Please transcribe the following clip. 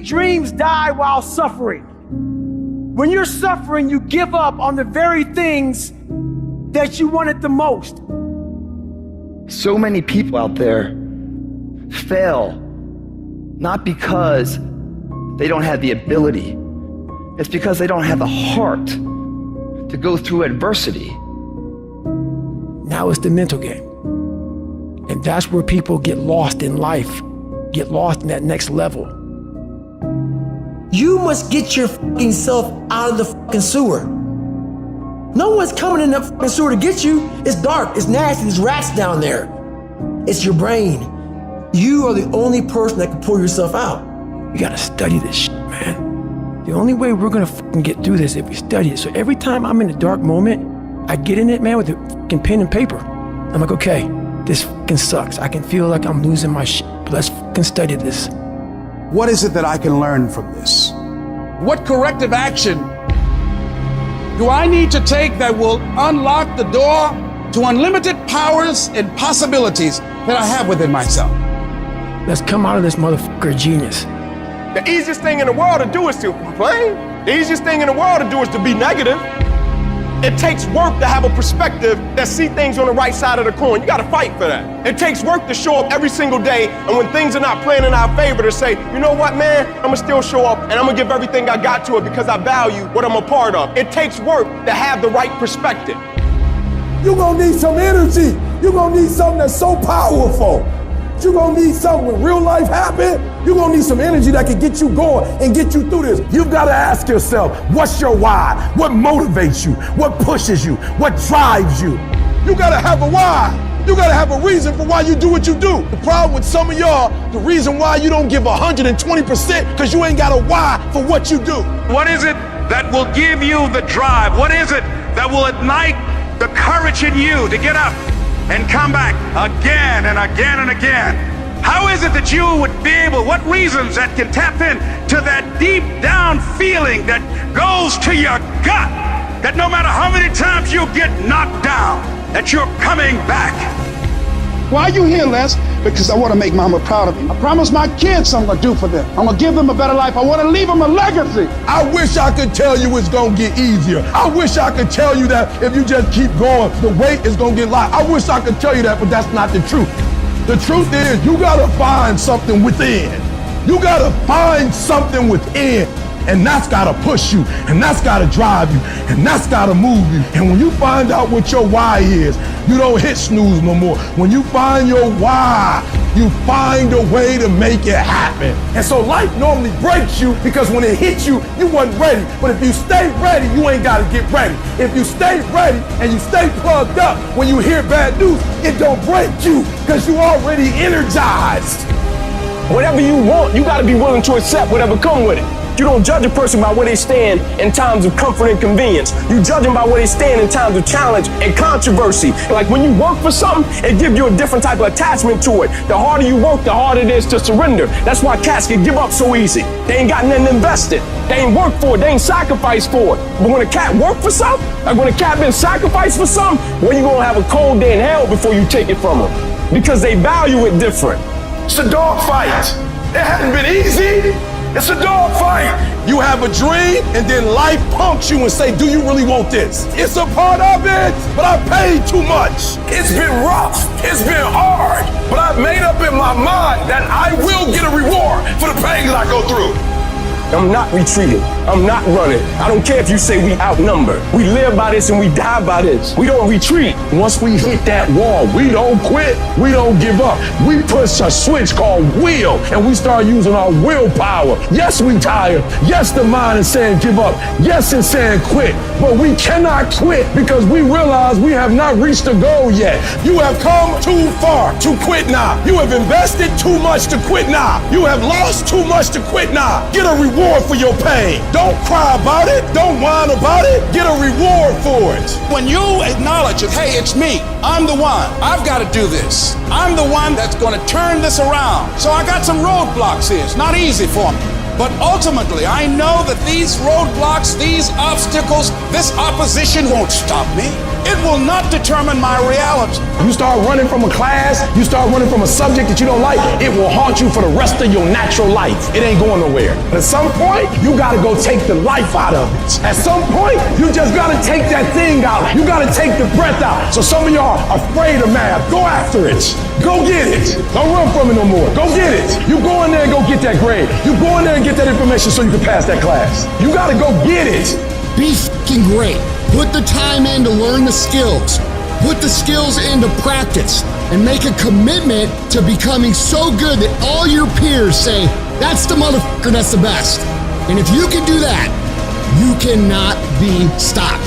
dreams die while suffering. When you're suffering, you give up on the very things that you wanted the most. So many people out there fail, not because they don't have the ability. It's because they don't have the heart to go through adversity. Now it's the mental game. And that's where people get lost in life, get lost in that next level. You must get your fucking self out of the fucking sewer. No one's coming in that fucking sewer to get you. It's dark, it's nasty, there's rats down there. It's your brain. You are the only person that can pull yourself out. You gotta study this shit, man. The only way we're gonna fucking get through this is if we study it. So every time I'm in a dark moment, I get in it, man, with a fucking pen and paper. I'm like, okay, this fucking sucks. I can feel like I'm losing my shit, but let's fucking study this. What is it that I can learn from this? What corrective action do I need to take that will unlock the door to unlimited powers and possibilities that I have within myself? Let's come out of this motherfucker genius. The easiest thing in the world to do is to complain. The easiest thing in the world to do is to be negative. It takes work to have a perspective that see things on the right side of the coin. You gotta fight for that. It takes work to show up every single day, and when things are not playing in our favor, to say, you know what, man, I'ma still show up and I'm gonna give everything I got to it because I value what I'm a part of. It takes work to have the right perspective. You're gonna need some energy. You're gonna need something that's so powerful. You're gonna need something when real life happens. You're gonna need some energy that can get you going and get you through this. You've gotta ask yourself, what's your why? What motivates you? What pushes you? What drives you? You gotta have a why. You gotta have a reason for why you do what you do. The problem with some of y'all, the reason why you don't give 120% because you ain't got a why for what you do. What is it that will give you the drive? What is it that will ignite the courage in you to get up and come back again and again and again? How is it that you would be able, what reasons that can tap in to that deep down feeling that goes to your gut, that no matter how many times you get knocked down, that you're coming back? Why are you here, Les? Because I want to make mama proud of me. I promise my kids I'm gonna do for them. I'm gonna give them a better life. I want to leave them a legacy. I wish I could tell you it's gonna get easier. I wish I could tell you that if you just keep going, the weight is gonna get light. I wish I could tell you that, but that's not the truth. The truth is, you gotta find something within. You gotta find something within. And that's gotta push you, and that's gotta drive you, and that's gotta move you. And when you find out what your why is, you don't hit snooze no more. When you find your why, you find a way to make it happen. And so life normally breaks you because when it hits you, you wasn't ready. But if you stay ready, you ain't gotta get ready. If you stay ready and you stay plugged up, when you hear bad news, it don't break you because you already energized. Whatever you want, you gotta be willing to accept whatever come with it. You don't judge a person by where they stand in times of comfort and convenience. You judge them by where they stand in times of challenge and controversy. Like when you work for something, it gives you a different type of attachment to it. The harder you work, the harder it is to surrender. That's why cats can give up so easy. They ain't got nothing invested. They ain't worked for it. They ain't sacrificed for it. But when a cat work for something, like when a cat been sacrificed for something, well, you gonna have a cold day in hell before you take it from them. Because they value it different. It's a dog fight. It hasn't been easy. It's a dog fight. You have a dream and then life punks you and say, do you really want this? It's a part of it, but I paid too much. It's been rough. It's been hard, but I've made up in my mind that I will get a reward for the pain that I go through. I'm not retreating. I'm not running. I don't care if you say we outnumber. We live by this and we die by this. We don't retreat. Once we hit that wall, we don't quit. We don't give up. We push a switch called will, and we start using our willpower. Yes, we tired. Yes, the mind is saying give up. Yes, it's saying quit. But we cannot quit because we realize we have not reached the goal yet. You have come too far to quit now. You have invested too much to quit now. You have lost too much to quit now. Get a reward for your pain. Don't cry about it. Don't whine about it. Get a reward for it. When you acknowledge it, hey, it's me. I'm the one. I've got to do this. I'm the one that's going to turn this around. So I got some roadblocks here. It's not easy for me. But ultimately, I know that these roadblocks, these obstacles, this opposition won't stop me. It will not determine my reality. You start running from a class, you start running from a subject that you don't like, it will haunt you for the rest of your natural life. It ain't going nowhere. But at some point, you gotta go take the life out of it. At some point, you just gotta take that thing out. You gotta take the breath out. So some of y'all are afraid of math. Go after it. Go get it. Don't run from it no more. Go get it. You go in there and go get that grade. You go in there and get that information so you can pass that class. You gotta go get it. Be f***ing great. Put the time in to learn the skills. Put the skills into practice and make a commitment to becoming so good that all your peers say, that's the motherfucker that's the best. And if you can do that, you cannot be stopped.